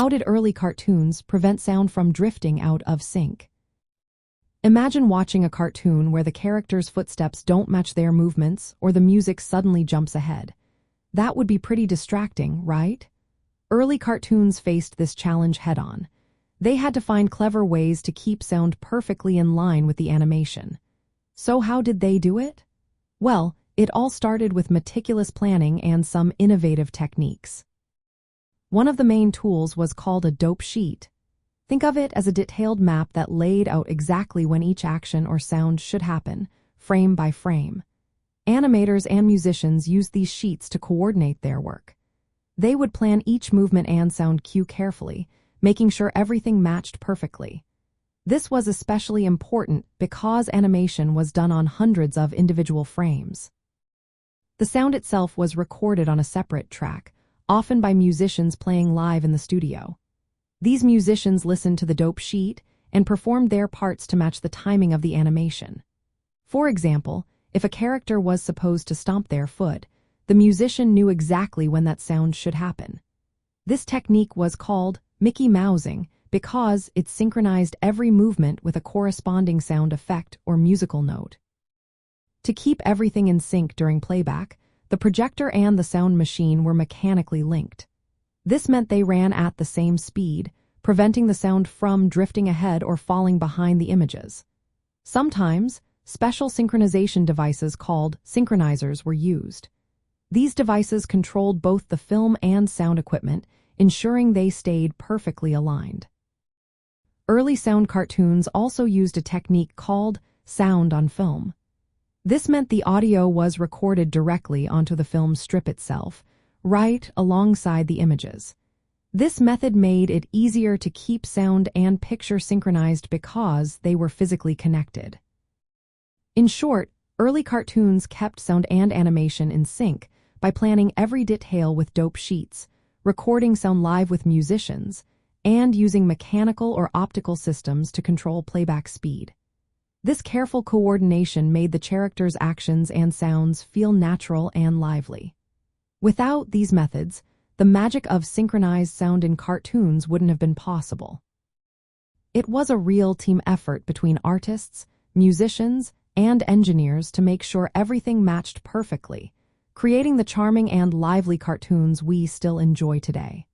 How did early cartoons prevent sound from drifting out of sync? Imagine watching a cartoon where the characters' footsteps don't match their movements or the music suddenly jumps ahead. That would be pretty distracting, right? Early cartoons faced this challenge head-on. They had to find clever ways to keep sound perfectly in line with the animation. So how did they do it? Well, it all started with meticulous planning and some innovative techniques. One of the main tools was called a dope sheet. Think of it as a detailed map that laid out exactly when each action or sound should happen, frame by frame. Animators and musicians used these sheets to coordinate their work. They would plan each movement and sound cue carefully, making sure everything matched perfectly. This was especially important because animation was done on hundreds of individual frames. The sound itself was recorded on a separate track, often by musicians playing live in the studio. These musicians listened to the dope sheet and performed their parts to match the timing of the animation. For example, if a character was supposed to stomp their foot, the musician knew exactly when that sound should happen. This technique was called Mickey Mousing because it synchronized every movement with a corresponding sound effect or musical note. To keep everything in sync during playback, the projector and the sound machine were mechanically linked. This meant they ran at the same speed, preventing the sound from drifting ahead or falling behind the images. Sometimes, special synchronization devices called synchronizers were used. These devices controlled both the film and sound equipment, ensuring they stayed perfectly aligned. Early sound cartoons also used a technique called sound on film. This meant the audio was recorded directly onto the film strip itself, right alongside the images. This method made it easier to keep sound and picture synchronized because they were physically connected. In short, early cartoons kept sound and animation in sync by planning every detail with dope sheets, recording sound live with musicians, and using mechanical or optical systems to control playback speed. This careful coordination made the characters' actions and sounds feel natural and lively. Without these methods, the magic of synchronized sound in cartoons wouldn't have been possible. It was a real team effort between artists, musicians, and engineers to make sure everything matched perfectly, creating the charming and lively cartoons we still enjoy today.